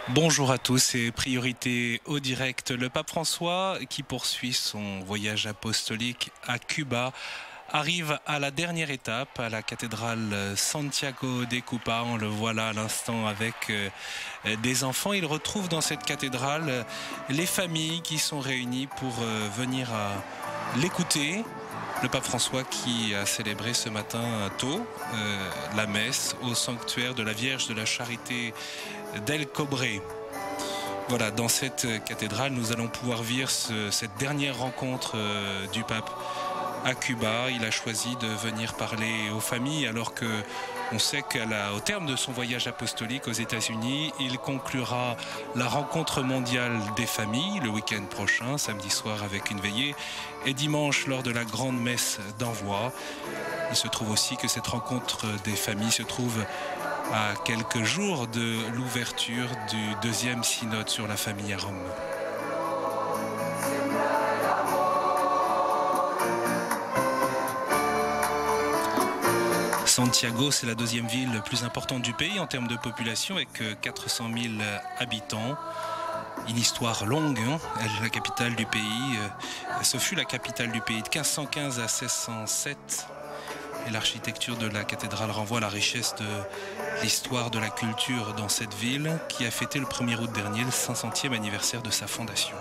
Bonjour à tous et priorité au direct. Le pape François, qui poursuit son voyage apostolique à Cuba, arrive à la dernière étape, à la cathédrale Santiago de Cuba. On le voit là à l'instant avec des enfants. Il retrouve dans cette cathédrale les familles qui sont réunies pour venir l'écouter. Le pape François qui a célébré ce matin tôt la messe au sanctuaire de la Vierge de la Charité d'El Cobre. Voilà, dans cette cathédrale, nous allons pouvoir vivre cette dernière rencontre du pape à Cuba. Il a choisi de venir parler aux familles alors que on sait qu'au terme de son voyage apostolique aux États-Unis, il conclura la rencontre mondiale des familles le week-end prochain, samedi soir avec une veillée, et dimanche lors de la grande messe d'envoi. Il se trouve aussi que cette rencontre des familles se trouve à quelques jours de l'ouverture du deuxième synode sur la famille à Rome. Santiago, c'est la deuxième ville plus importante du pays en termes de population avec 400 000 habitants. Une histoire longue, hein. La capitale du pays, ce fut la capitale du pays de 1515 à 1607. Et l'architecture de la cathédrale renvoie à la richesse de l'histoire de la culture dans cette ville qui a fêté le 1er août dernier le 500e anniversaire de sa fondation.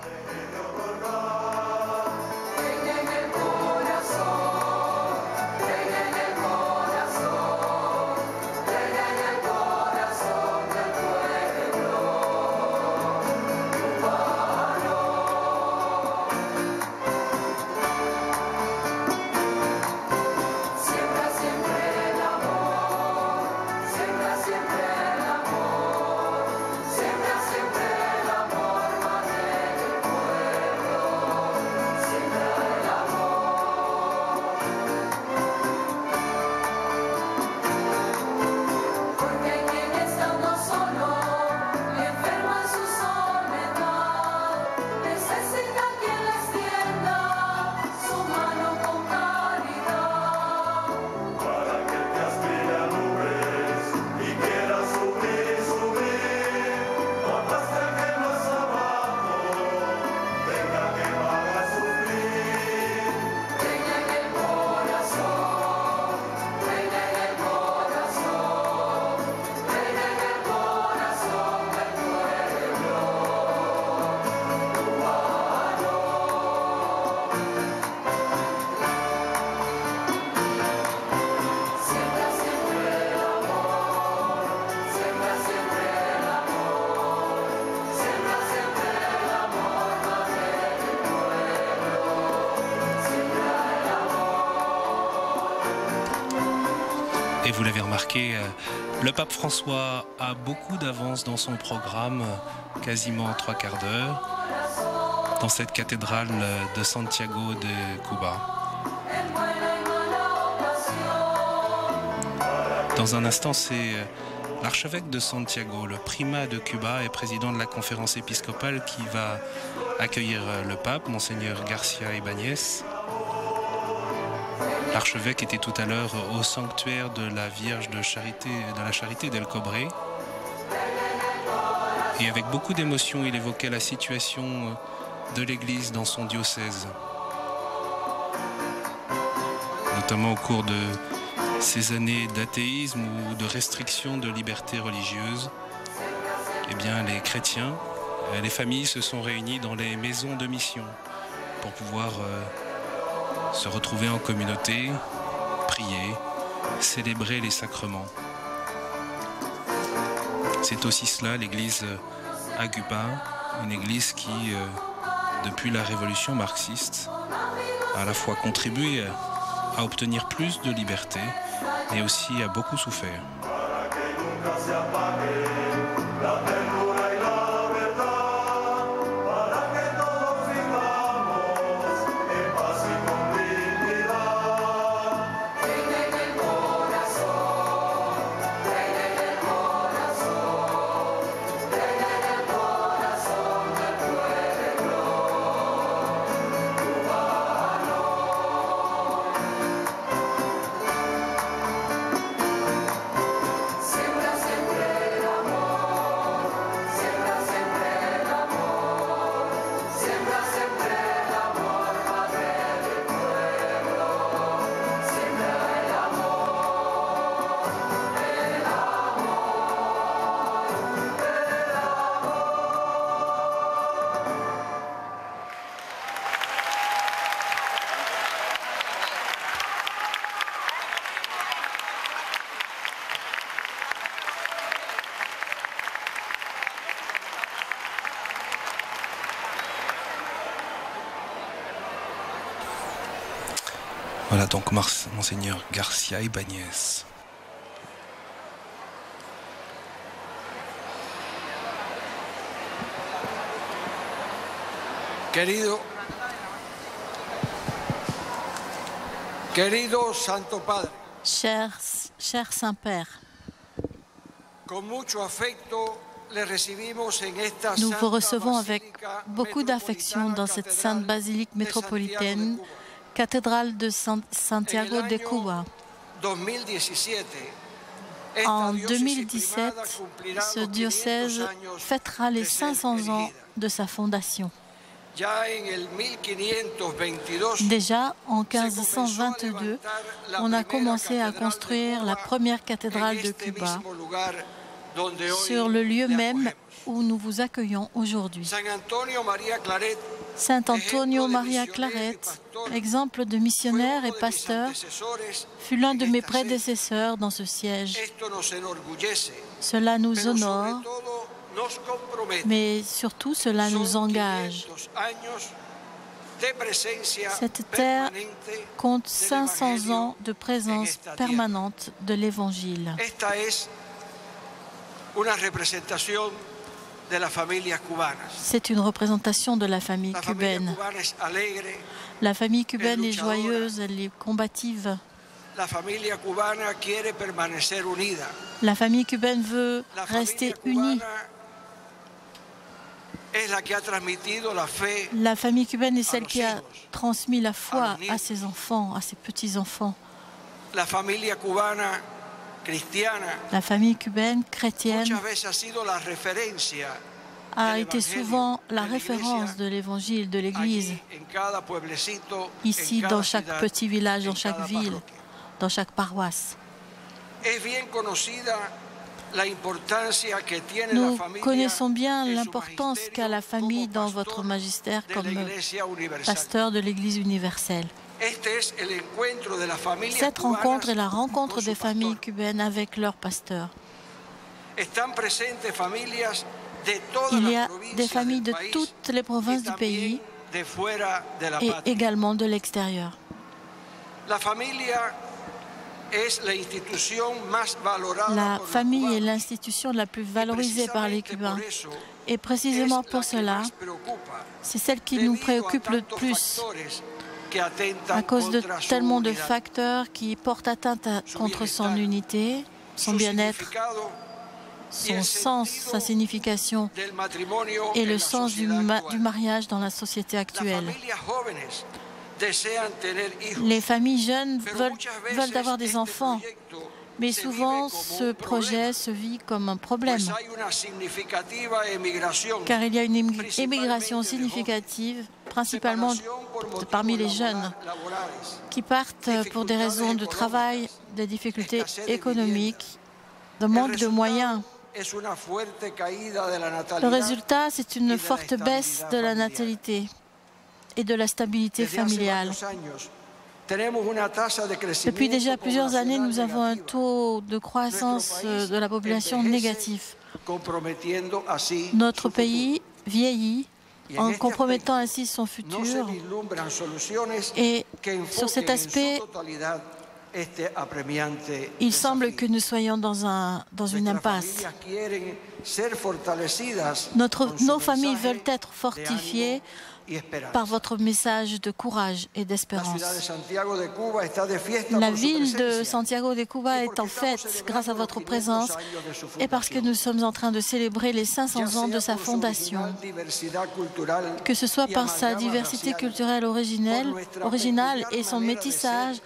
Et vous l'avez remarqué, le pape François a beaucoup d'avance dans son programme, quasiment 3/4 d'heure, dans cette cathédrale de Santiago de Cuba. Dans un instant, c'est l'archevêque de Santiago, le primat de Cuba et président de la conférence épiscopale qui va accueillir le pape, Monseigneur Garcia Ibáñez. L'archevêque était tout à l'heure au sanctuaire de la Vierge de la Charité d'El Cobre. Et avec beaucoup d'émotion, il évoquait la situation de l'Église dans son diocèse. Notamment au cours de ces années d'athéisme ou de restriction de liberté religieuse. Eh bien, les chrétiens, les familles se sont réunies dans les maisons de mission pour pouvoir se retrouver en communauté, prier, célébrer les sacrements. C'est aussi cela l'église à Cuba, une église qui, depuis la révolution marxiste, a à la fois contribué à obtenir plus de liberté, mais aussi a beaucoup souffert. Voilà donc Monseigneur Garcia Ibáñez. Querido Santo Padre, Cher Saint-Père, nous vous recevons avec beaucoup d'affection dans cette sainte basilique métropolitaine, cathédrale de Santiago de Cuba. En 2017, ce diocèse fêtera les 500 ans de sa fondation. Déjà, en 1522, on a commencé à construire la première cathédrale de Cuba, sur le lieu même où nous vous accueillons aujourd'hui. Saint Antonio Maria Claret, exemple de missionnaire et pasteur, fut l'un de mes prédécesseurs dans ce siège. Cela nous honore, mais surtout cela nous engage. Cette terre compte 500 ans de présence permanente de l'Évangile. C'est une représentation de la famille cubaine. La famille cubaine est joyeuse, elle est combative. La famille cubaine veut rester unie. La famille cubaine est celle qui a transmis la foi à ses enfants, à ses petits-enfants. La famille cubaine chrétienne a été souvent la référence de l'Évangile, de l'Église, ici dans chaque petit village, dans chaque ville, dans chaque paroisse. Nous connaissons bien l'importance qu'a la famille dans votre magistère comme pasteur de l'Église universelle. Cette rencontre est la rencontre des familles cubaines avec leurs pasteurs. Il y a des familles de toutes les provinces du pays et également de l'extérieur. La famille est l'institution la plus valorisée par les Cubains. Et précisément pour cela, c'est celle qui nous préoccupe le plus, à cause de tellement de facteurs qui portent atteinte contre son unité, son bien-être, son sens, sa signification et le sens du mariage dans la société actuelle. Les familles jeunes veulent avoir des enfants, mais souvent ce projet se vit comme un problème, car il y a une émigration significative, principalement parmi les jeunes, qui partent pour des raisons de travail, des difficultés économiques, de manque de moyens. Le résultat, c'est une forte baisse de la natalité et de la stabilité familiale. Depuis déjà plusieurs années, nous avons un taux de croissance de la population négatif. Notre pays vieillit en compromettant ainsi son futur. Et sur cet aspect, il semble que nous soyons dans une impasse. Nos familles veulent être fortifiées par votre message de courage et d'espérance. La ville de Santiago de Cuba est en fête grâce à votre présence et parce que nous sommes en train de célébrer les 500 ans de sa fondation. Que ce soit par sa diversité culturelle originale et son métissage,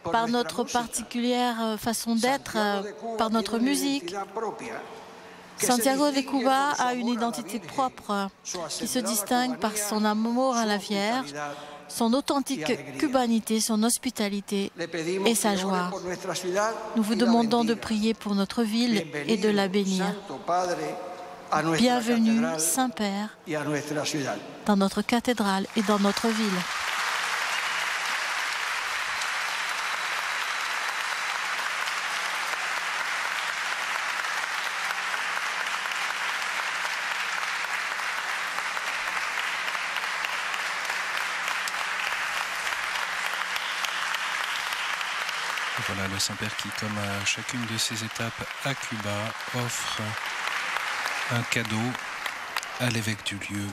par notre particulière façon d'être, par notre musique. Santiago de Cuba a une identité propre qui se distingue par son amour à la Vierge, son authentique cubanité, son hospitalité et sa joie. Nous vous demandons de prier pour notre ville et de la bénir. Bienvenue, Saint-Père, dans notre cathédrale et dans notre ville. Voilà le Saint-Père qui, comme à chacune de ses étapes à Cuba, offre un cadeau à l'évêque du lieu,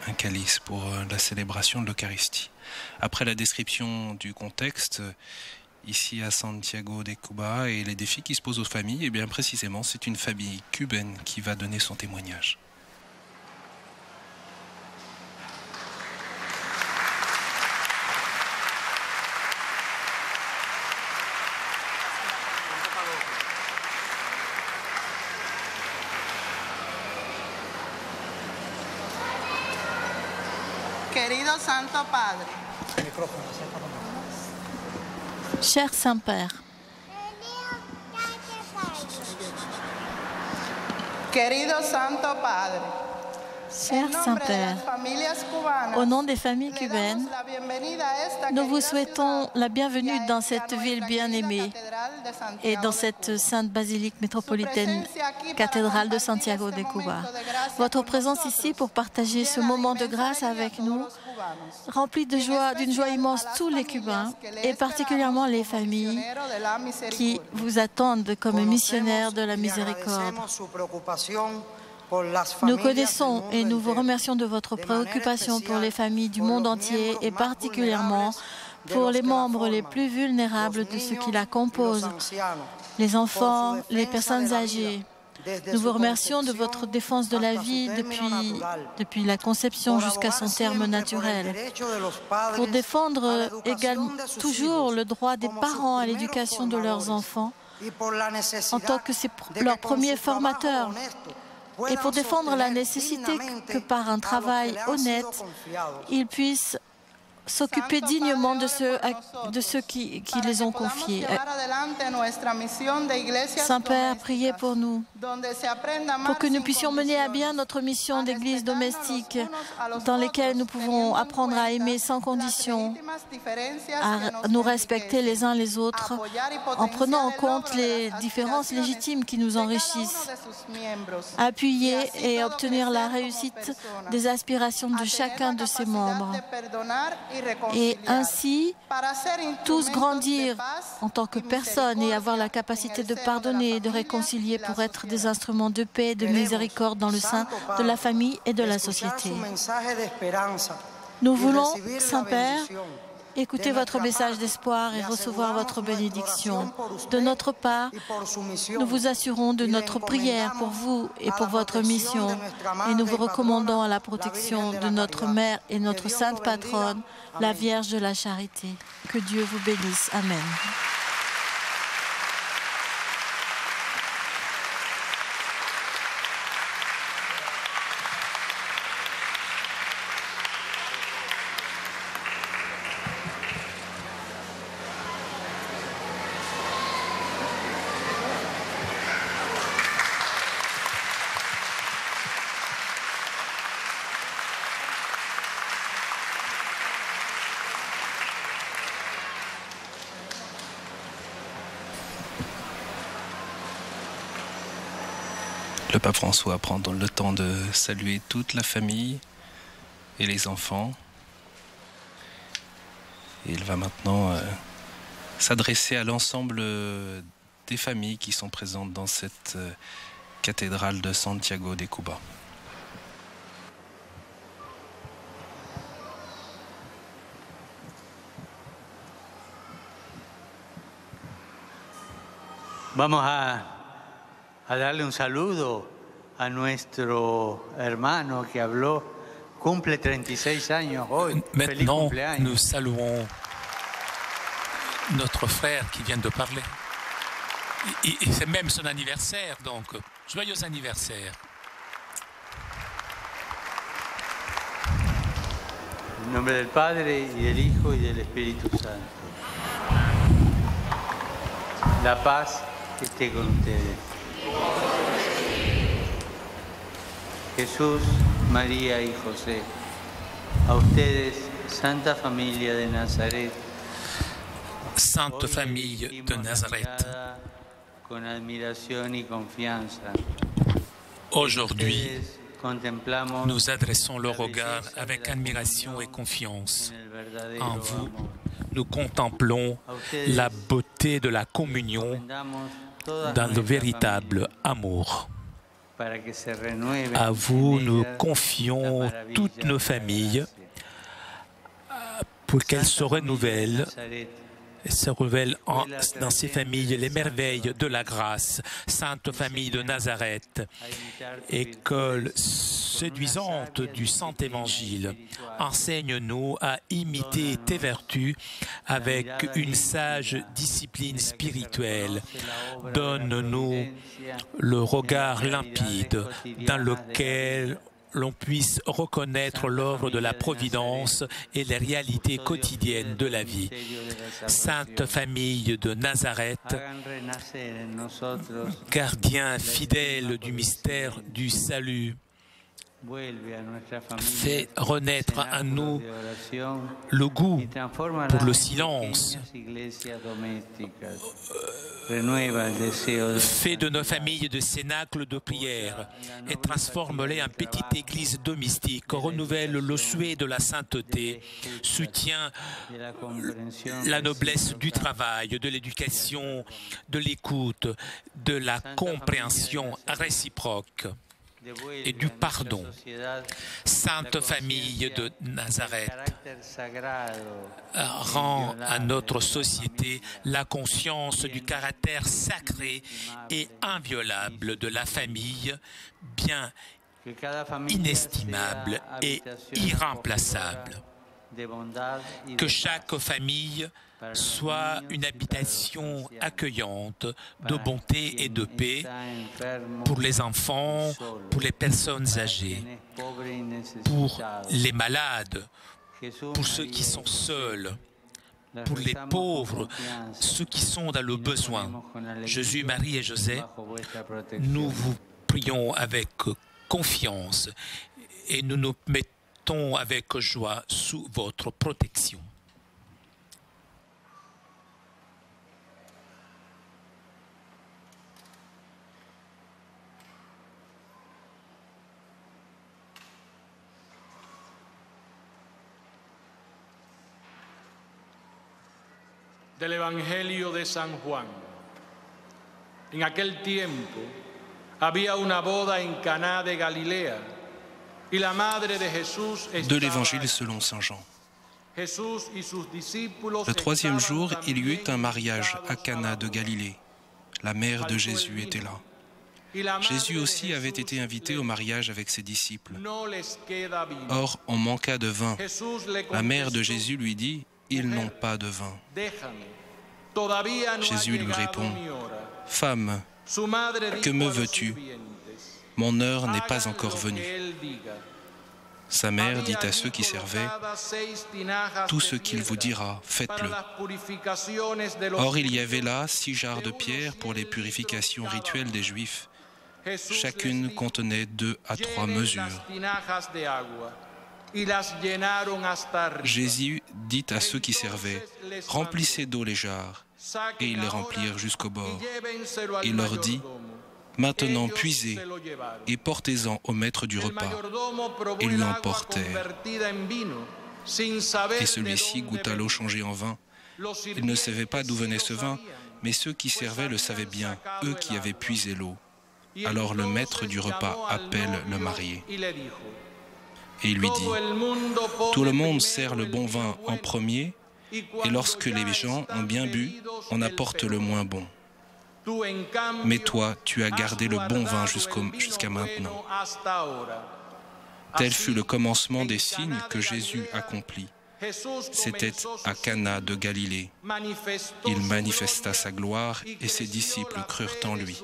un calice pour la célébration de l'Eucharistie. Après la description du contexte, ici à Santiago de Cuba, et les défis qui se posent aux familles, et bien précisément, c'est une famille cubaine qui va donner son témoignage. Querido Santo Padre. Cher Saint-Père, Querido Santo Padre. cher Saint-Père, au nom des familles cubaines, nous vous souhaitons la bienvenue dans cette ville bien-aimée et dans cette sainte basilique métropolitaine, cathédrale de Santiago de Cuba. Votre présence ici pour partager ce moment de grâce avec nous remplit de joie, d'une joie immense tous les Cubains et particulièrement les familles qui vous attendent comme missionnaires de la miséricorde. Nous connaissons et nous vous remercions de votre préoccupation pour les familles du monde entier et particulièrement pour les membres les plus vulnérables de ceux qui la composent, les enfants, les personnes âgées. Nous vous remercions de votre défense de la vie depuis la conception jusqu'à son terme naturel, pour défendre également toujours le droit des parents à l'éducation de leurs enfants en tant que leurs premiers formateurs, et pour défendre la nécessité que par un travail honnête, ils puissent s'occuper dignement de ceux qui les ont confiés. Saint-Père, priez pour nous, pour que nous puissions mener à bien notre mission d'église domestique, dans lesquelles nous pouvons apprendre à aimer sans condition, à nous respecter les uns les autres, en prenant en compte les différences légitimes qui nous enrichissent, appuyer et obtenir la réussite des aspirations de chacun de ses membres, et ainsi tous grandir en tant que personnes et avoir la capacité de pardonner et de réconcilier pour être des instruments de paix et de miséricorde dans le sein de la famille et de la société. Nous voulons, Saint-Père, écouter votre message d'espoir et recevoir votre bénédiction. De notre part, nous vous assurons de notre prière pour vous et pour votre mission, et nous vous recommandons à la protection de notre Mère et notre Sainte Patronne, la Vierge de la Charité. Que Dieu vous bénisse. Amen. Le pape François prend le temps de saluer toute la famille et les enfants. Et il va maintenant s'adresser à l'ensemble des familles qui sont présentes dans cette cathédrale de Santiago de Cuba. Vamos a darle un saludo a nuestro hermano que habló, cumple 36 años hoy. Maintenant, nous saluons notre frère qui vient de parler. Et c'est même son anniversaire, donc joyeux anniversaire. En nombre del Padre, y del Hijo, y del Espíritu Santo. La paz esté con ustedes. Jesús, María y José, a ustedes, Santa Familia de Nazaret, Sainte Famille de Nazareth, con admiración y confianza. Aujourd'hui, nous adressons le regard avec admiration et confiance en vous, nous contemplons la beauté de la communion dans le véritable amour. À vous, nous confions toutes nos familles pour qu'elles se renouvellent dans ces familles les merveilles de la grâce. Sainte Famille de Nazareth, école séduisante du Saint Évangile, enseigne-nous à imiter tes vertus avec une sage discipline spirituelle. Donne-nous le regard limpide dans lequel l'on puisse reconnaître l'œuvre de la Providence et les réalités quotidiennes de la vie. Sainte Famille de Nazareth, gardien fidèle du mystère du salut, fais renaître en nous le goût pour le silence. Fais de nos familles de cénacles de prière et transforme-les en petite église domestique. Renouvelle le souhait de la sainteté, soutient la noblesse du travail, de l'éducation, de l'écoute, de la compréhension réciproque et du pardon. Sainte Famille de Nazareth, rend à notre société la conscience du caractère sacré et inviolable de la famille, bien inestimable et irremplaçable. Que chaque famille soit une habitation accueillante de bonté et de paix pour les enfants, pour les personnes âgées, pour les malades, pour ceux qui sont seuls, pour les pauvres, ceux qui sont dans le besoin. Jésus, Marie et Joseph, nous vous prions avec confiance et nous nous mettons avec joie sous votre protection. Del Evangelio de San Juan. En aquel tiempo había una boda en Caná de Galilea y la madre de Jesús estaba. De l'Évangile selon Saint Jean. Le troisième jour, il y eut un mariage à Cana de Galilée. La mère de Jésus était là. Jésus aussi avait été invité au mariage avec ses disciples. Or, on manqua de vin. La mère de Jésus lui dit: ils n'ont pas de vin. Jésus lui répond: femme, que me veux-tu? Mon heure n'est pas encore venue. Sa mère dit à ceux qui servaient: tout ce qu'il vous dira, faites-le. Or, il y avait là 6 jarres de pierre pour les purifications rituelles des Juifs. Chacune contenait 2 à 3 mesures. Jésus dit à ceux qui servaient: remplissez d'eau les jarres. Et ils les remplirent jusqu'au bord. Il leur dit: maintenant puisez et portez-en au maître du repas. Et lui en portèrent. Et celui-ci goûta l'eau changée en vin. Il ne savait pas d'où venait ce vin, mais ceux qui servaient le savaient bien, eux qui avaient puisé l'eau. Alors le maître du repas appelle le marié. Et il lui dit: tout le monde sert le bon vin en premier, et lorsque les gens ont bien bu, on apporte le moins bon. Mais toi, tu as gardé le bon vin jusqu'à maintenant. Tel fut le commencement des signes que Jésus accomplit. C'était à Cana de Galilée. Il manifesta sa gloire et ses disciples crurent en lui.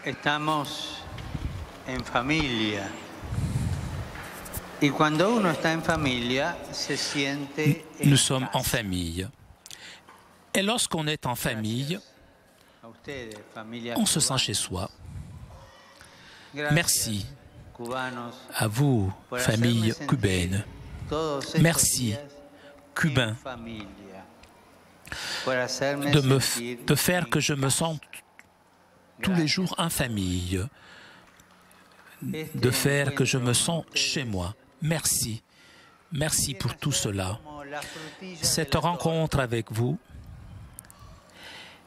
Estamos en familia Nous sommes en famille. Et lorsqu'on est en famille, on se sent chez soi. Merci à vous, famille cubaine. Merci, Cubains, de faire que je me sente tous les jours en famille, de faire que je me sens chez moi. Merci. Merci pour tout cela. Cette rencontre avec vous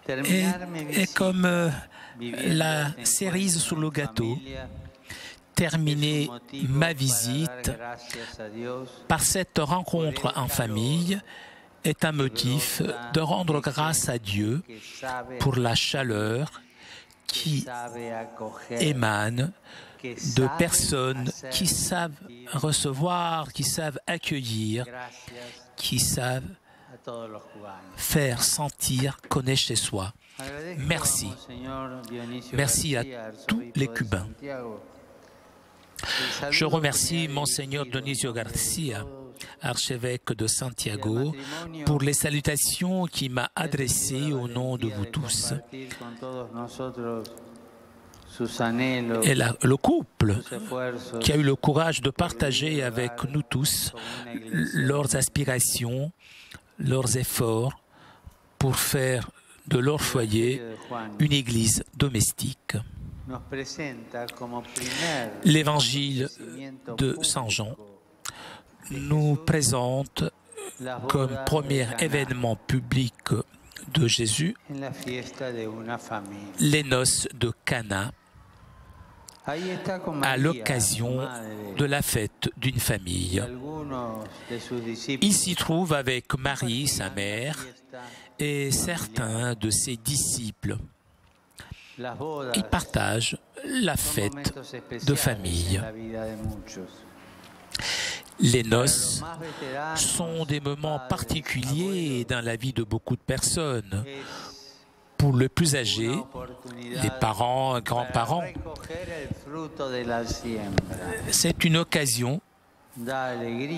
est comme la cerise sur le gâteau. Terminer ma visite par cette rencontre en famille est un motif de rendre grâce à Dieu pour la chaleur qui émane de personnes qui savent recevoir, qui savent accueillir, qui savent faire sentir qu'on est chez soi. Merci. Merci à tous les Cubains. Je remercie Monseigneur Dionisio Garcia, archevêque de Santiago, pour les salutations qu'il m'a adressées au nom de vous tous. Et le couple qui a eu le courage de partager avec nous tous leurs aspirations, leurs efforts pour faire de leur foyer une église domestique. L'évangile de Saint Jean nous présente comme premier événement public de Jésus les noces de Cana à l'occasion de la fête d'une famille. Il s'y trouve avec Marie, sa mère, et certains de ses disciples. Ils partagent la fête de famille. Les noces sont des moments particuliers dans la vie de beaucoup de personnes. Pour les plus âgés, les parents, grands-parents, c'est une occasion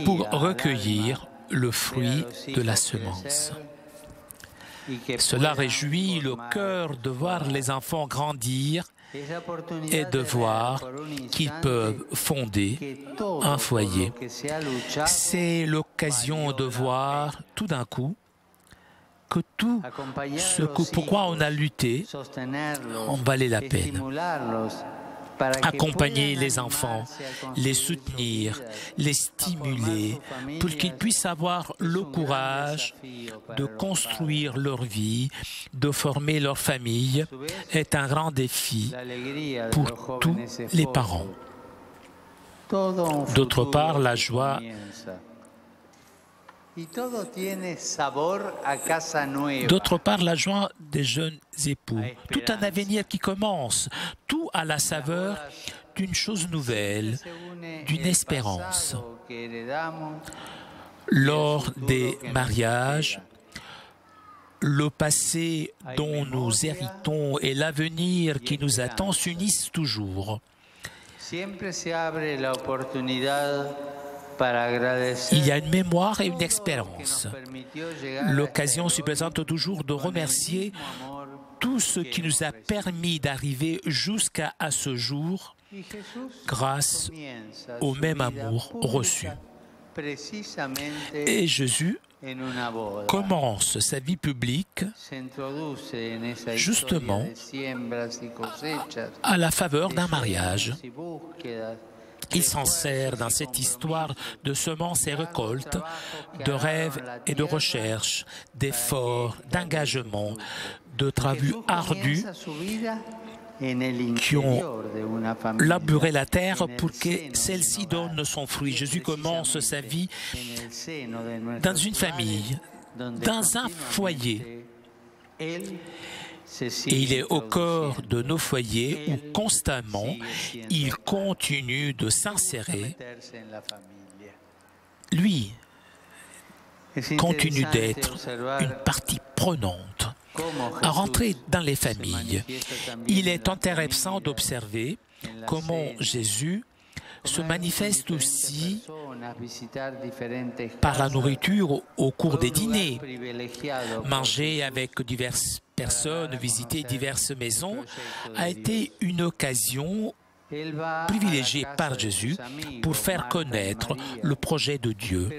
pour recueillir le fruit de la semence. Cela réjouit le cœur de voir les enfants grandir et de voir qu'ils peuvent fonder un foyer. C'est l'occasion de voir tout d'un coup que tout ce pourquoi on a lutté en valait la peine. Accompagner les enfants, les soutenir, les stimuler, pour qu'ils puissent avoir le courage de construire leur vie, de former leur famille, est un grand défi pour tous les parents. D'autre part, la joie des jeunes époux. Tout un avenir qui commence, tout à la saveur d'une chose nouvelle, d'une espérance. Lors des mariages, le passé dont nous héritons et l'avenir qui nous attend s'unissent toujours. Il y a une mémoire et une expérience. L'occasion se présente toujours de remercier tout ce qui nous a permis d'arriver jusqu'à ce jour grâce au même amour reçu. Et Jésus commence sa vie publique justement à la faveur d'un mariage. Il s'en sert dans cette histoire de semences et récoltes, de rêves et de recherches, d'efforts, d'engagement, de travaux ardus qui ont labouré la terre pour que celle-ci donne son fruit. Jésus commence sa vie dans une famille, dans un foyer. Et il est au cœur de nos foyers où constamment il continue de s'insérer. Lui continue d'être une partie prenante à rentrer dans les familles. Il est intéressant d'observer comment Jésus se manifeste aussi par la nourriture au cours des dîners, manger avec diverses personnes, visiter diverses maisons, a été une occasion privilégié par Jésus pour faire connaître le projet de Dieu.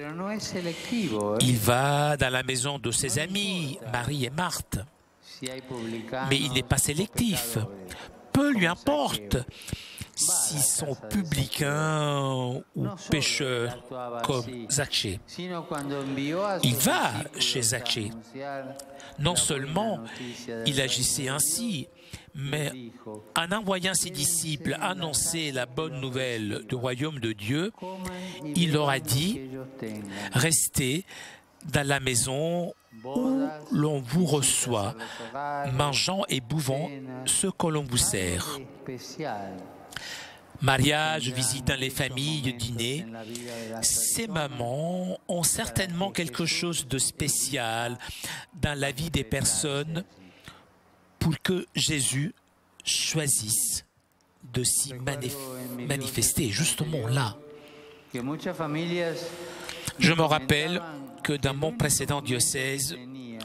Il va dans la maison de ses amis, Marie et Marthe, mais il n'est pas sélectif. Peu lui importe s'ils sont publicains ou pécheurs comme Zaché. Il va chez Zaché. Non seulement il agissait ainsi, mais en envoyant ses disciples annoncer la bonne nouvelle du royaume de Dieu, il leur a dit « Restez dans la maison où l'on vous reçoit, mangeant et buvant ce que l'on vous sert. » Mariage, visite dans les familles, dîner, ces moments ont certainement quelque chose de spécial dans la vie des personnes pour que Jésus choisisse de s'y manifester justement là. Je me rappelle que dans mon précédent diocèse,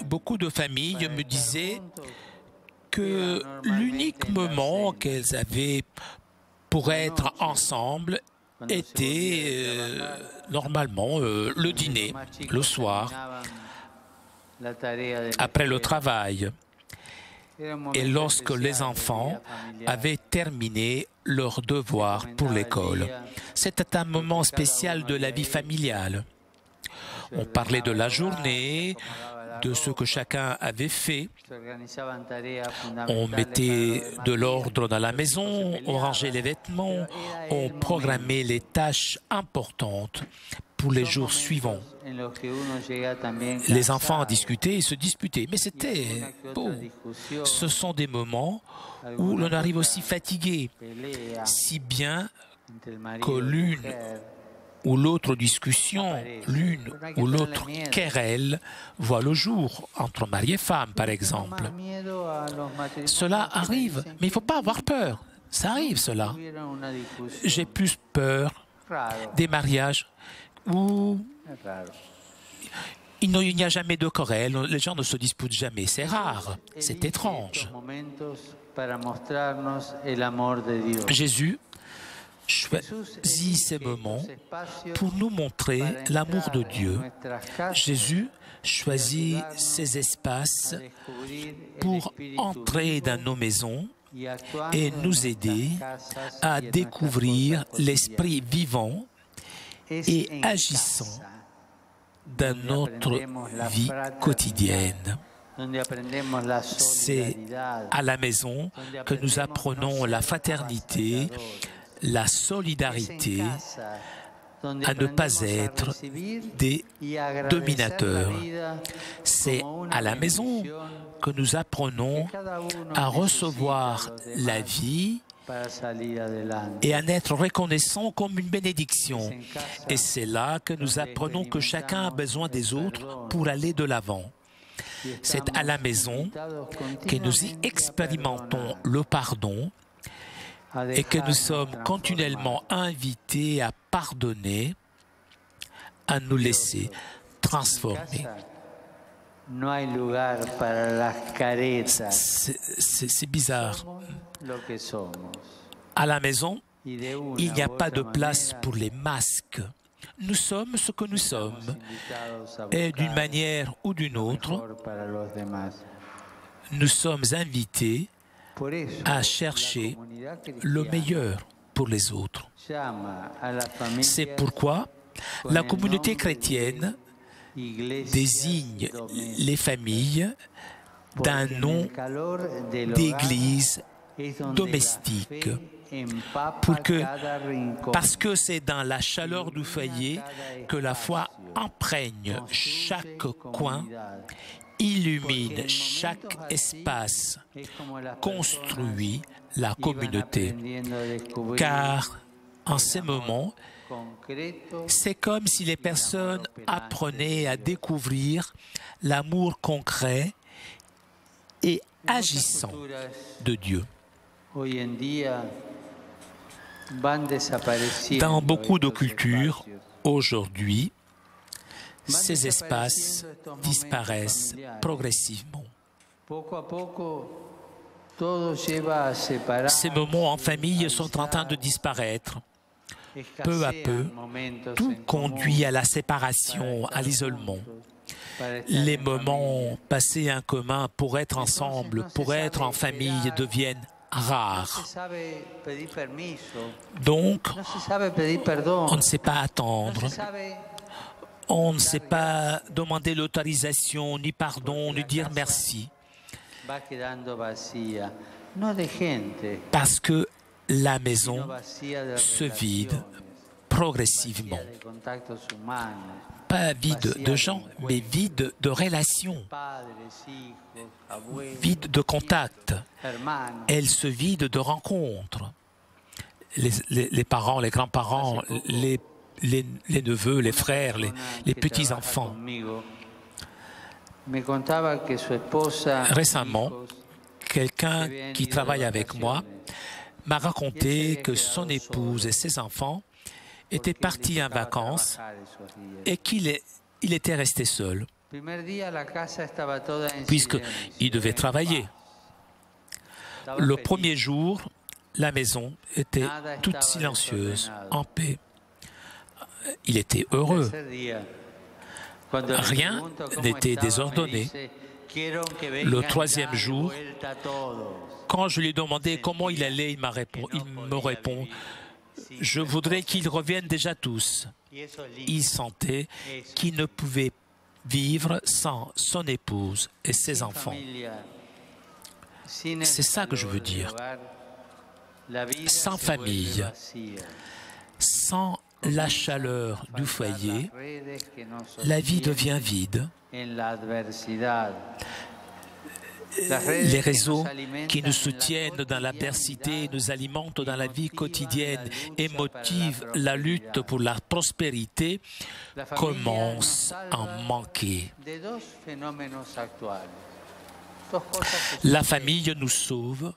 beaucoup de familles me disaient que l'unique moment qu'elles avaient pour être ensemble était normalement le dîner, le soir, après le travail, et lorsque les enfants avaient terminé leurs devoirs pour l'école. C'était un moment spécial de la vie familiale. On parlait de la journée, de ce que chacun avait fait. On mettait de l'ordre dans la maison, on rangeait les vêtements, on programmait les tâches importantes pour les jours suivants. Les enfants discutaient et se disputaient, mais c'était beau. Ce sont des moments où l'on arrive aussi fatigué, si bien que l'une ou l'autre discussion, l'une ou l'autre querelle voit le jour, entre mari et femme par exemple. Cela arrive, mais il ne faut pas avoir peur. Ça arrive cela. J'ai plus peur des mariages où il n'y a jamais de querelle, les gens ne se disputent jamais. C'est rare, c'est étrange. Jésus choisit ces moments pour nous montrer l'amour de Dieu. Jésus choisit ces espaces pour entrer dans nos maisons et nous aider à découvrir l'esprit vivant et agissant dans notre vie quotidienne. C'est à la maison que nous apprenons la fraternité, la solidarité, à ne pas être des dominateurs. C'est à la maison que nous apprenons à recevoir la vie et à être reconnaissant comme une bénédiction. Et c'est là que nous apprenons que chacun a besoin des autres pour aller de l'avant. C'est à la maison que nous y expérimentons le pardon et que nous sommes continuellement invités à pardonner, à nous laisser transformer. C'est bizarre. À la maison, il n'y a pas de place pour les masques. Nous sommes ce que nous sommes. Et d'une manière ou d'une autre, nous sommes invités à chercher le meilleur pour les autres. C'est pourquoi la communauté chrétienne désigne les familles d'un nom d'église domestique, parce que c'est dans la chaleur du foyer que la foi imprègne chaque coin, illumine chaque espace, construit la communauté. Car en ces moments, c'est comme si les personnes apprenaient à découvrir l'amour concret et agissant de Dieu. Dans beaucoup de cultures, Aujourd'hui, ces espaces disparaissent progressivement. Ces moments en famille sont en train de disparaître. Peu à peu, tout conduit à la séparation, à l'isolement. Les moments passés en commun pour être ensemble, pour être en famille deviennent rares. Donc, on ne sait pas attendre. On ne sait pas demander l'autorisation, ni pardon, ni dire merci. Parce que la maison se vide progressivement. Pas vide de gens, mais vide de relations, vide de contacts. Elle se vide de rencontres. Les parents, les grands-parents, les neveux, les frères, les petits-enfants. Récemment, quelqu'un qui travaille avec moi m'a raconté que son épouse et ses enfants étaient partis en vacances et qu'il était resté seul, puisqu'il devait travailler. Le premier jour, la maison était toute silencieuse, en paix. Il était heureux. Rien n'était désordonné. Le troisième jour, quand je lui ai demandé comment il allait, il me répond « Je voudrais qu'ils reviennent déjà tous ». Il sentait qu'il ne pouvait vivre sans son épouse et ses enfants. C'est ça que je veux dire. Sans famille, sans la chaleur du foyer, la vie devient vide. Les réseaux qui nous soutiennent dans l'adversité, nous alimentent dans la vie quotidienne et motivent la lutte pour la prospérité commencent à en manquer. La famille nous sauve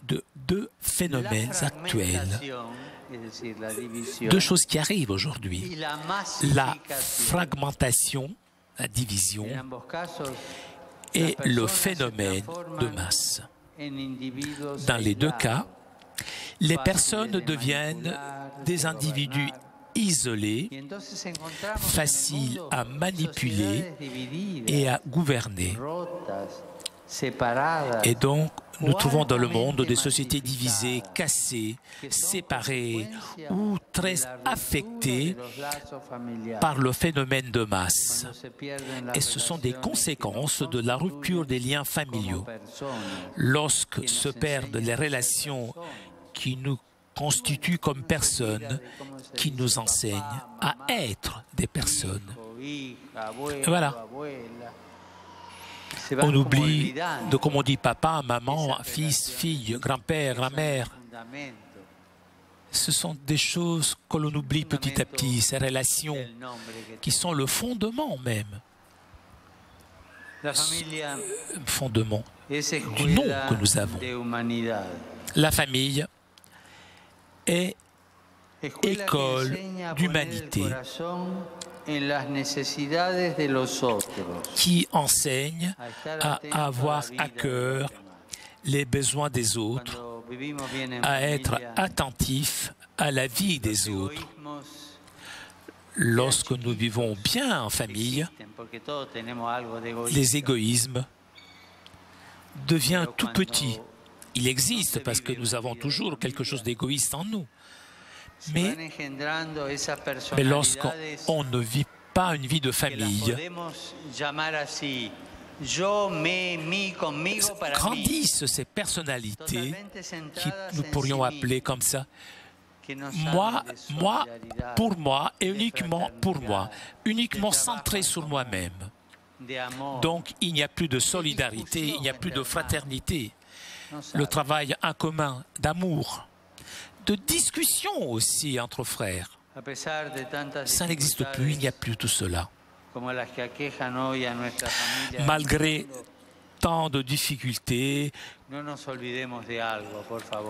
de deux phénomènes actuels, deux choses qui arrivent aujourd'hui. La fragmentation, la division, et le phénomène de masse. Dans les deux cas, les personnes deviennent des individus isolés, faciles à manipuler et à gouverner. Et donc, nous trouvons dans le monde des sociétés divisées, cassées, séparées ou très affectées par le phénomène de masse. Et ce sont des conséquences de la rupture des liens familiaux. Lorsque se perdent les relations qui nous constituent comme personnes, qui nous enseignent à être des personnes. Voilà. On oublie de, comme on dit, papa, maman, fils, fille, grand-père, grand-mère. Ce sont des choses que l'on oublie petit à petit, ces relations qui sont le fondement même. Fondement du nom que nous avons. La famille est école d'humanité qui enseigne à avoir à cœur les besoins des autres, à être attentif à la vie des autres. Lorsque nous vivons bien en famille, les égoïsmes deviennent tout petits. Il existe parce que nous avons toujours quelque chose d'égoïste en nous. Mais lorsqu'on ne vit pas une vie de famille, grandissent ces personnalités qui nous pourrions appeler comme ça. Moi, pour moi et uniquement pour moi, uniquement centré sur moi-même. Donc il n'y a plus de solidarité, il n'y a plus de fraternité, le travail en commun, d'amour, de discussion aussi entre frères. Ça n'existe plus, il n'y a plus tout cela. Malgré tant de difficultés,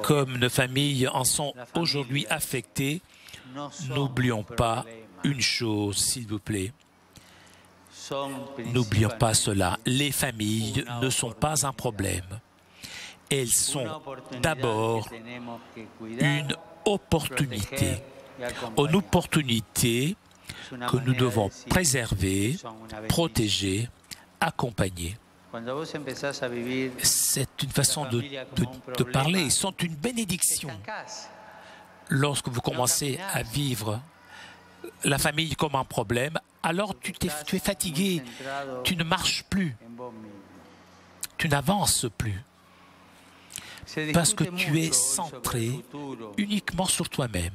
comme nos familles en sont aujourd'hui affectées, n'oublions pas une chose, s'il vous plaît. N'oublions pas cela. Les familles ne sont pas un problème. Elles sont d'abord une opportunité. Une opportunité que nous devons préserver, protéger, accompagner. C'est une façon de parler. Ils sont une bénédiction. Lorsque vous commencez à vivre la famille comme un problème, alors tu es fatigué, tu ne marches plus, tu n'avances plus, parce que tu es centré uniquement sur toi-même.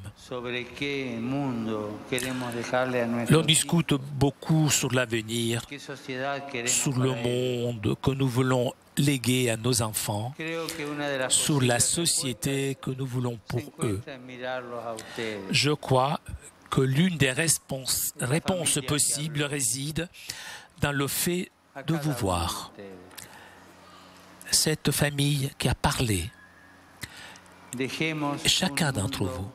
L'on discute beaucoup sur l'avenir, sur le monde que nous voulons léguer à nos enfants, sur la société que nous voulons pour eux. Je crois que l'une des réponses possibles réside dans le fait de vous voir. Cette famille qui a parlé, chacun d'entre vous,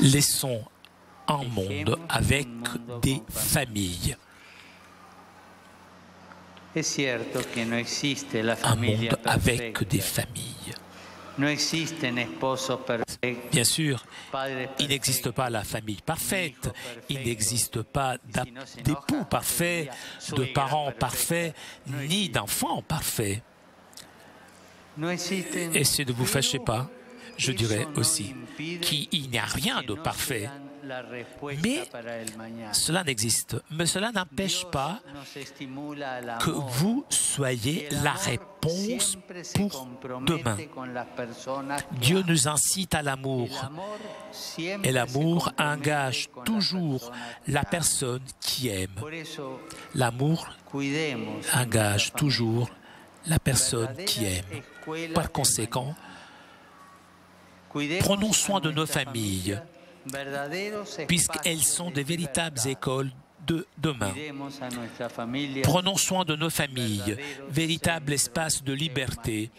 laissons un monde avec des familles. Un monde avec des familles. Bien sûr, il n'existe pas la famille parfaite, il n'existe pas d'époux parfait, de parents parfaits, ni d'enfants parfaits. Essayez de ne vous fâcher pas, je dirais aussi qu'il n'y a rien de parfait. Mais cela n'existe. Mais cela n'empêche pas que vous soyez la réponse pour demain. Dieu nous incite à l'amour. Et l'amour engage toujours la personne qui aime. L'amour engage toujours la personne qui aime. Par conséquent, prenons soin de nos familles, puisqu'elles sont des véritables écoles de demain. Prenons soin de nos familles, véritable espace de liberté.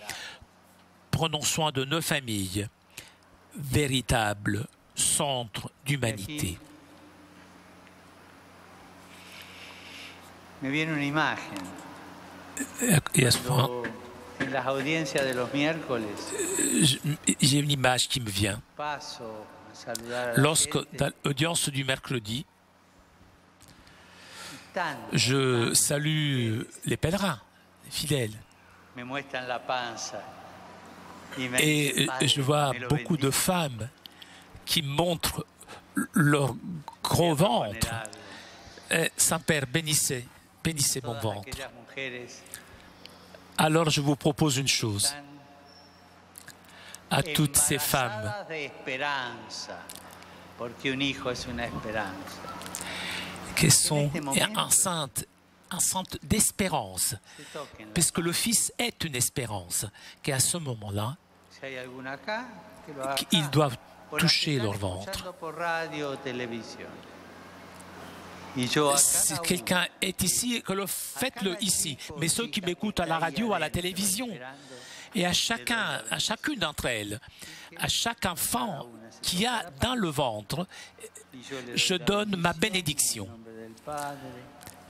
Prenons soin de nos familles, véritable centre d'humanité. Et à ce point, j'ai une image qui me vient. Lorsque, dans l'audience du mercredi, je salue les pèlerins, les fidèles. Et je vois beaucoup de femmes qui montrent leur gros ventre. Saint-Père, bénissez mon ventre. Alors je vous propose une chose. À toutes ces femmes qui sont enceintes d'espérance, puisque le Fils est une espérance, qu'à ce moment-là, ils doivent toucher leur ventre. Si quelqu'un est ici, faites-le ici. Mais ceux qui m'écoutent à la radio, à la télévision, et à chacune d'entre elles, à chaque enfant qui a dans le ventre, je donne ma bénédiction.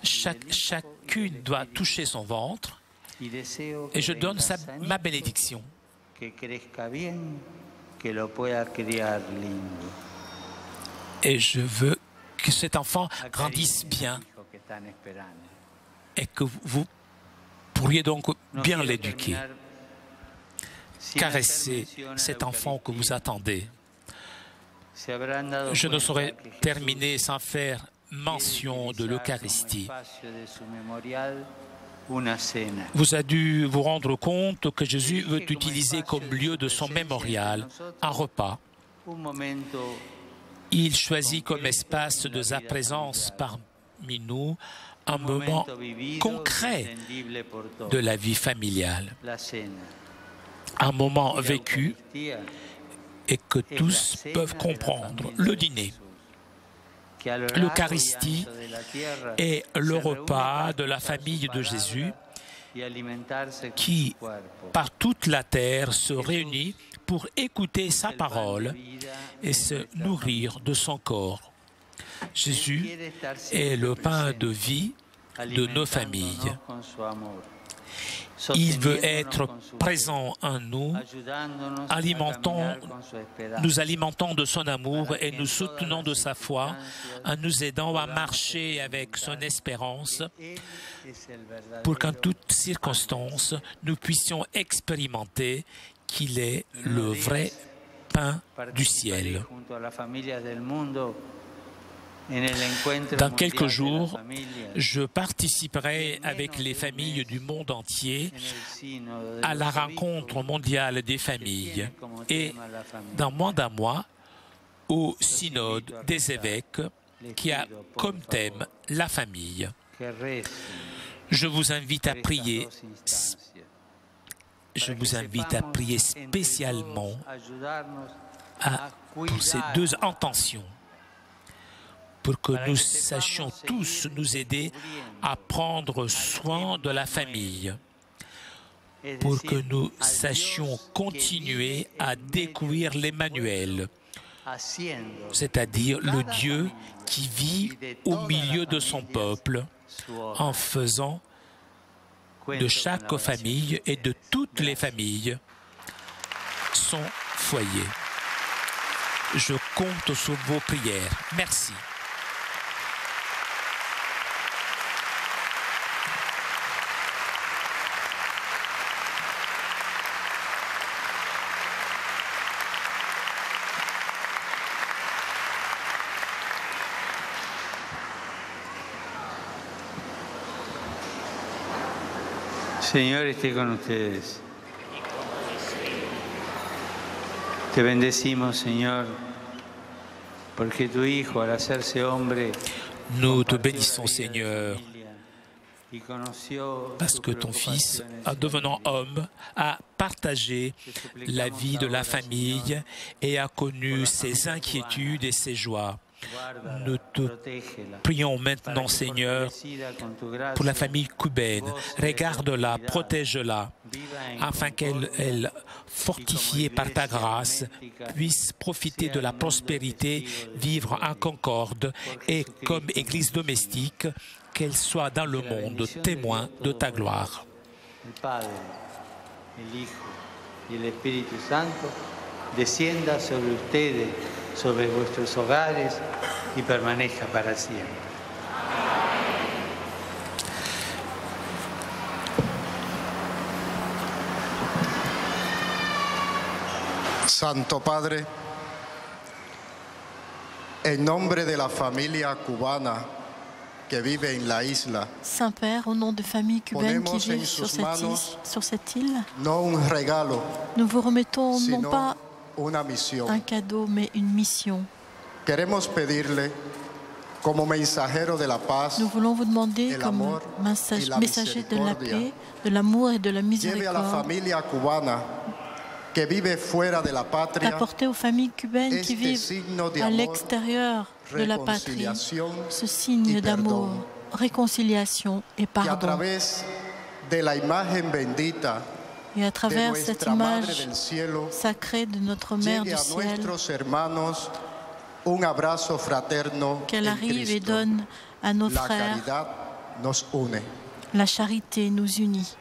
Chacune doit toucher son ventre et je donne ma bénédiction. Et je veux que cet enfant grandisse bien et que vous pourriez donc bien l'éduquer. Caressez cet enfant que vous attendez. Je ne saurais terminer sans faire mention de l'Eucharistie. Vous avez dû vous rendre compte que Jésus veut utiliser comme lieu de son mémorial un repas. Il choisit comme espace de sa présence parmi nous un moment concret de la vie familiale. Un moment vécu et que tous peuvent comprendre, le dîner. L'Eucharistie est le repas de la famille de Jésus qui, par toute la terre, se réunit pour écouter sa parole et se nourrir de son corps. Jésus est le pain de vie de nos familles. Il veut être présent en nous, nous alimentant de son amour et nous soutenant de sa foi, en nous aidant à marcher avec son espérance, pour qu'en toutes circonstances, nous puissions expérimenter qu'il est le vrai pain du ciel. Dans quelques jours, je participerai avec les familles du monde entier à la rencontre mondiale des familles et, dans moins d'un mois, au synode des évêques qui a comme thème la famille. Je vous invite à prier. Je vous invite à prier spécialement pour ces deux intentions, pour que nous sachions tous nous aider à prendre soin de la famille, pour que nous sachions continuer à découvrir l'Emmanuel, c'est-à-dire le Dieu qui vit au milieu de son peuple, en faisant de chaque famille et de toutes les familles son foyer. Je compte sur vos prières. Merci. Señor esté con ustedes. Te bendecimos, Señor, porque tu Hijo, al hacerse hombre, nous te bénissons, Seigneur, parce que ton Fils, en devenant homme, a partagé la vie de la famille et a connu ses inquiétudes et ses joies. Nous te prions maintenant, Seigneur, pour la famille cubaine. Regarde-la, protège-la, afin qu'elle, fortifiée par ta grâce, puisse profiter de la prospérité, vivre en concorde et comme Église domestique, qu'elle soit dans le monde témoin de ta gloire. El Padre, el Hijo y el Espíritu Santo descienda sobre ustedes, sobre vuestros hogares y permanezca para siempre. Santo Padre, en nombre de la familia cubana que vive en la isla, Saint-Père, au nom de familles cubaines qui vivent sur cette île, nous vous remettons non pas un cadeau, mais une mission. Nous voulons vous demander, comme messager de la paix, de l'amour et de la miséricorde, d'apporter aux familles cubaines qui vivent à l'extérieur de la patrie ce signe d'amour, réconciliation et pardon. Et à travers cette image sacrée de notre Mère du ciel, qu'elle arrive et donne à nos frères. La charité nous unit.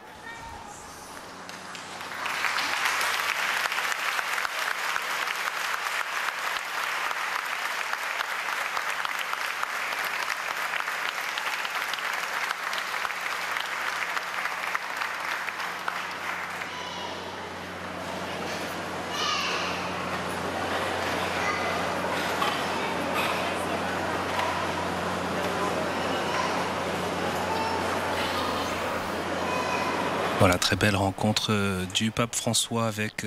Voilà, très belle rencontre du pape François avec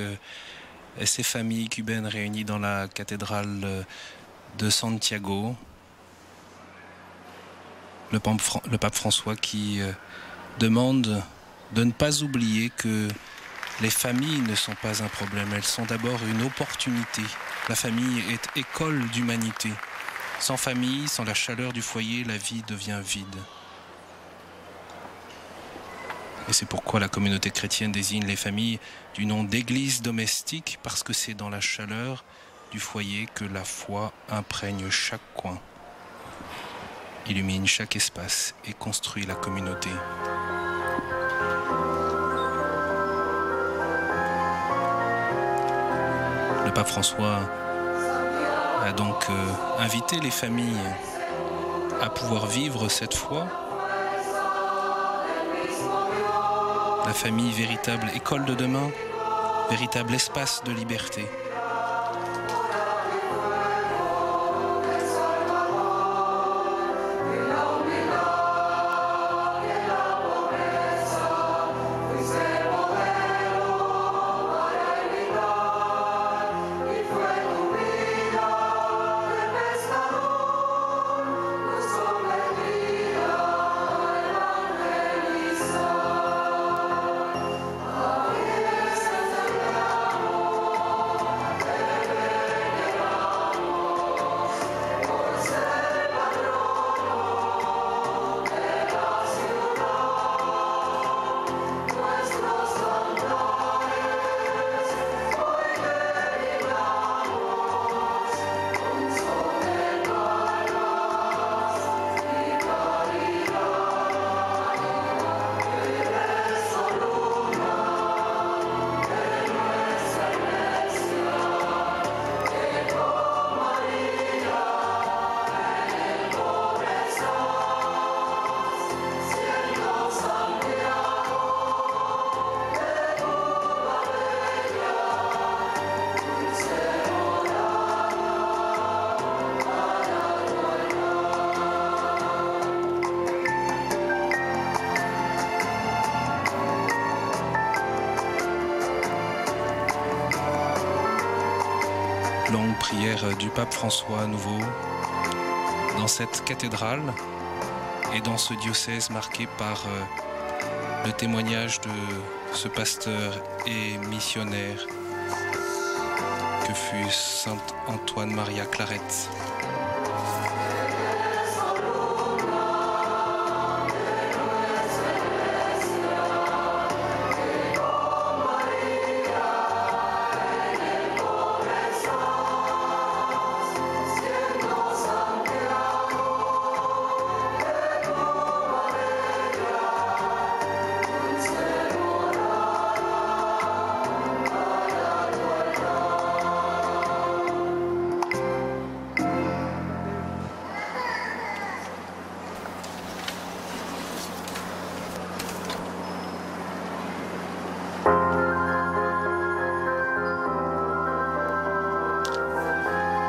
ces familles cubaines réunies dans la cathédrale de Santiago. Le pape François qui demande de ne pas oublier que les familles ne sont pas un problème, elles sont d'abord une opportunité. La famille est école d'humanité. Sans famille, sans la chaleur du foyer, la vie devient vide. Et c'est pourquoi la communauté chrétienne désigne les familles du nom d'église domestique, parce que c'est dans la chaleur du foyer que la foi imprègne chaque coin, illumine chaque espace et construit la communauté. Le pape François a donc invité les familles à pouvoir vivre cette foi. La famille, véritable école de demain, véritable espace de liberté. Longue prière du pape François à nouveau dans cette cathédrale et dans ce diocèse marqué par le témoignage de ce pasteur et missionnaire que fut Saint Antoine Maria Claret.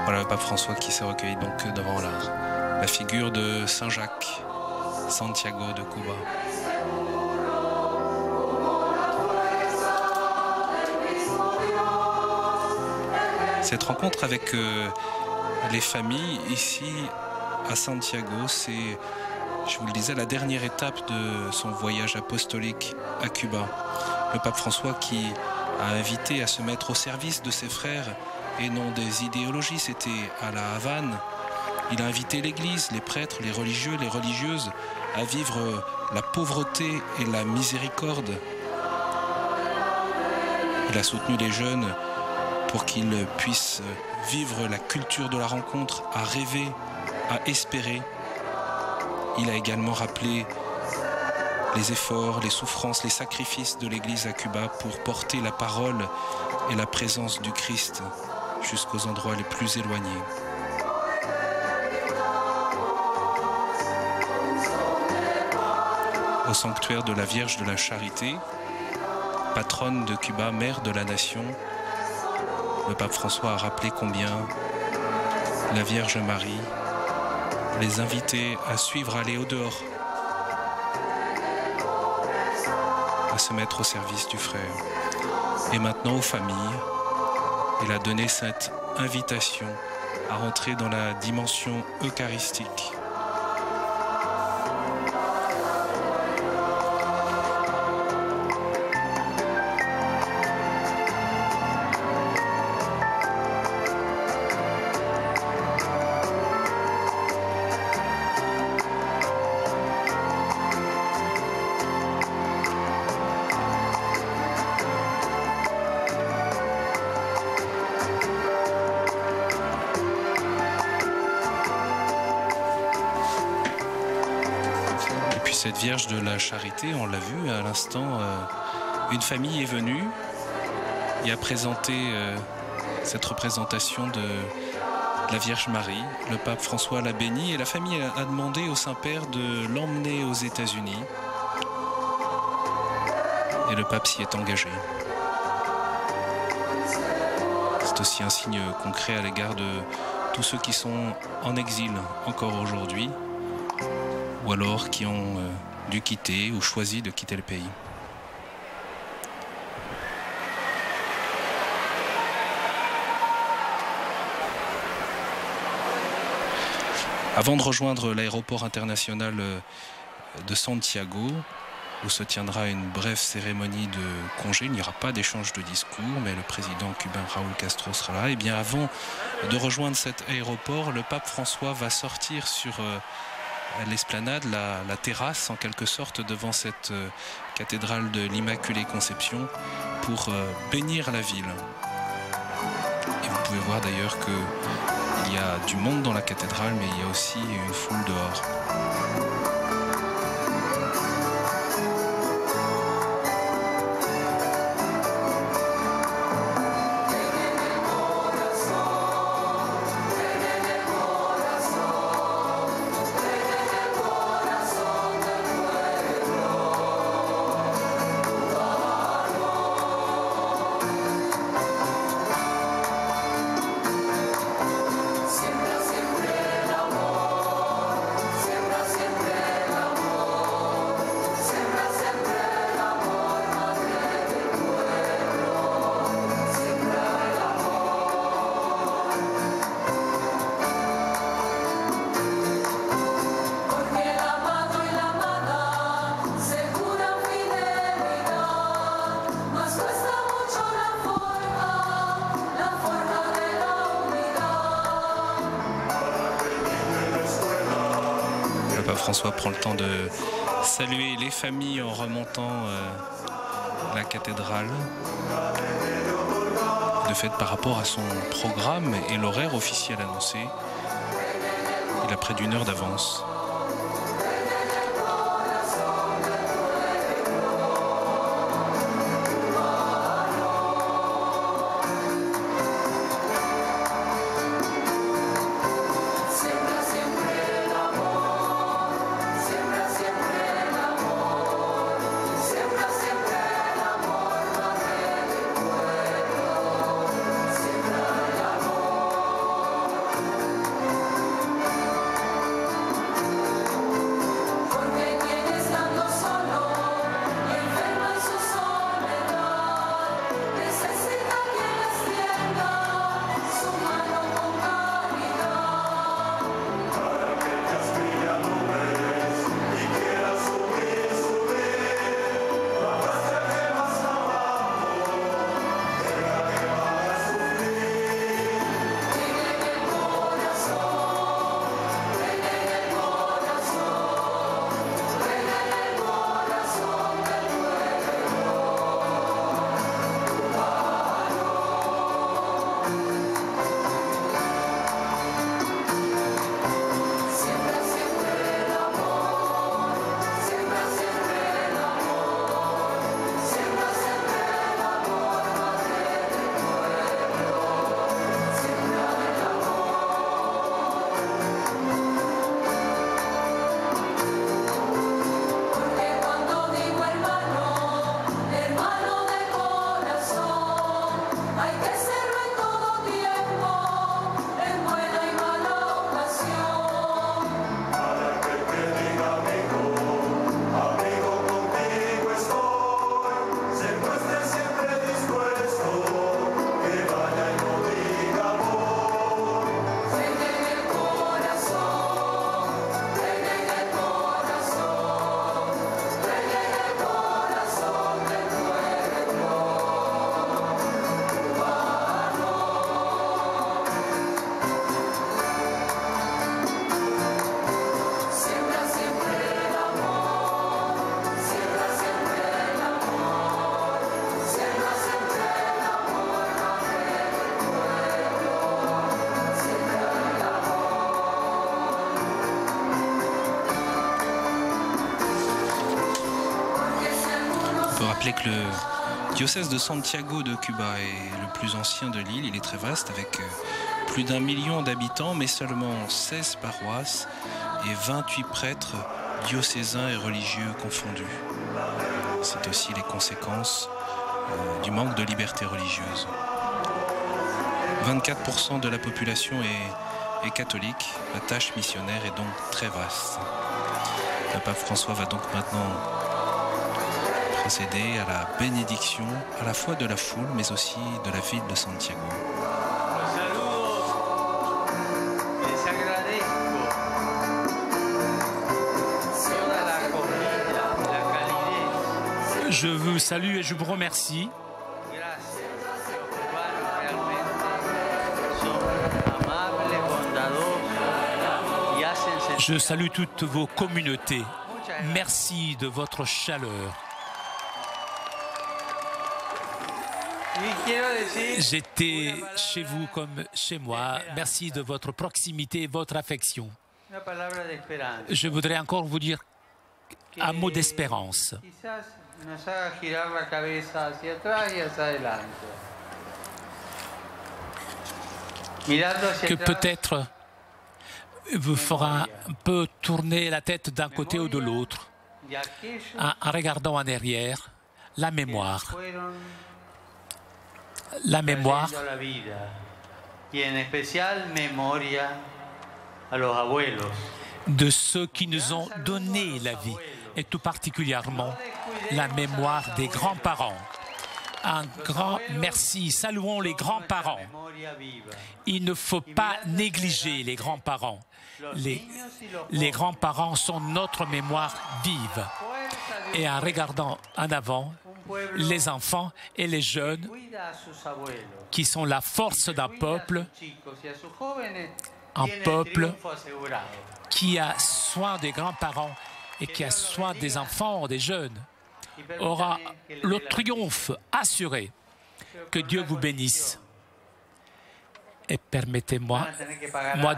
Voilà le pape François qui s'est recueilli donc devant la figure de Saint Jacques, Santiago de Cuba. Cette rencontre avec les familles ici à Santiago, c'est, je vous le disais, la dernière étape de son voyage apostolique à Cuba. Le pape François qui a invité à se mettre au service de ses frères et non des idéologies, c'était à la Havane. Il a invité l'Église, les prêtres, les religieux, les religieuses à vivre la pauvreté et la miséricorde. Il a soutenu les jeunes pour qu'ils puissent vivre la culture de la rencontre, à rêver, à espérer. Il a également rappelé les efforts, les souffrances, les sacrifices de l'Église à Cuba pour porter la parole et la présence du Christ jusqu'aux endroits les plus éloignés. Au sanctuaire de la Vierge de la Charité, patronne de Cuba, mère de la nation, le pape François a rappelé combien la Vierge Marie les invitait à suivre, à aller au-dehors, à se mettre au service du frère. Et maintenant aux familles, il a donné cette invitation à rentrer dans la dimension eucharistique. cette Vierge de la Charité, on l'a vu à l'instant, une famille est venue et a présenté cette représentation de la Vierge Marie. Le pape François l'a bénie et la famille a demandé au Saint-Père de l'emmener aux États-Unis. Et le pape s'y est engagé. C'est aussi un signe concret à l'égard de tous ceux qui sont en exil encore aujourd'hui, ou alors qui ont dû quitter ou choisi de quitter le pays. Avant de rejoindre l'aéroport international de Santiago, où se tiendra une brève cérémonie de congé, il n'y aura pas d'échange de discours, mais le président cubain Raúl Castro sera là. Et bien avant de rejoindre cet aéroport, le pape François va sortir sur l'esplanade, la terrasse en quelque sorte, devant cette cathédrale de l'Immaculée Conception pour bénir la ville. Et vous pouvez voir d'ailleurs qu'il y a du monde dans la cathédrale, mais il y a aussi une foule dehors. François prend le temps de saluer les familles en remontant la cathédrale. De fait, par rapport à son programme et l'horaire officiel annoncé, il a près d'une heure d'avance. Rappelez que le diocèse de Santiago de Cuba est le plus ancien de l'île. Il est très vaste avec plus d'1 million d'habitants, mais seulement 16 paroisses et 28 prêtres diocésains et religieux confondus. C'est aussi les conséquences du manque de liberté religieuse. 24% de la population est catholique. La tâche missionnaire est donc très vaste. Le pape François va donc maintenant procéder à la bénédiction à la fois de la foule mais aussi de la ville de Santiago. Je vous salue et je vous remercie. Je salue toutes vos communautés. Merci de votre chaleur. J'étais chez vous comme chez moi. Merci de votre proximité et votre affection. Je voudrais encore vous dire un mot d'espérance. Que peut-être vous fera un peu tourner la tête d'un côté ou de l'autre en regardant en arrière la mémoire. La mémoire de ceux qui nous ont donné la vie et tout particulièrement la mémoire des grands-parents. Un grand merci. Saluons les grands-parents. Il ne faut pas négliger les grands-parents. Les grands-parents sont notre mémoire vive. Et en regardant en avant, les enfants et les jeunes qui sont la force d'un peuple, un peuple qui a soin des grands-parents et qui a soin des enfants, des jeunes, aura le triomphe assuré. Que Dieu vous bénisse. Et permettez-moi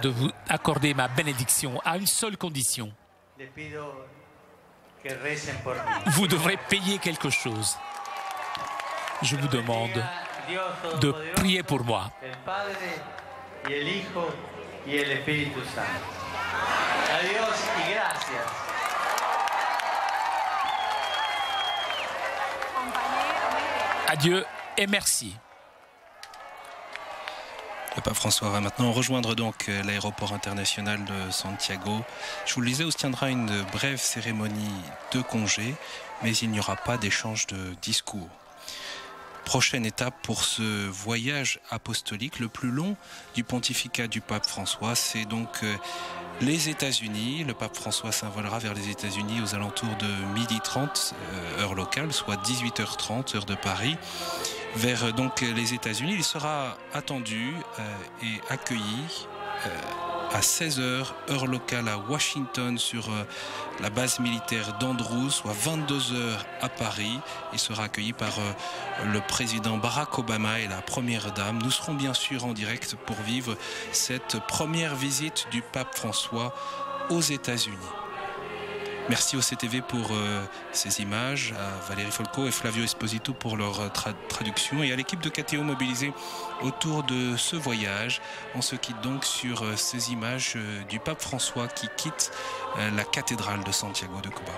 de vous accorder ma bénédiction à une seule condition. Vous devrez payer quelque chose. Je vous demande de prier pour moi. Adieu et merci. Le pape François va maintenant rejoindre donc l'aéroport international de Santiago. Je vous le disais, où se tiendra une brève cérémonie de congé, mais il n'y aura pas d'échange de discours. Prochaine étape pour ce voyage apostolique, le plus long du pontificat du pape François, c'est donc les États-Unis. Le pape François s'envolera vers les États-Unis aux alentours de 12h30, heure locale, soit 18h30, heure de Paris. Vers donc les États-Unis, il sera attendu et accueilli à 16h, heure locale à Washington, sur la base militaire d'Andrews, soit 22h à Paris. Il sera accueilli par le président Barack Obama et la première dame. Nous serons bien sûr en direct pour vivre cette première visite du pape François aux États-Unis. Merci au CTV pour ces images, à Valérie Folco et Flavio Esposito pour leur traduction et à l'équipe de KTO mobilisée autour de ce voyage. On se quitte donc sur ces images du pape François qui quitte la cathédrale de Santiago de Cuba.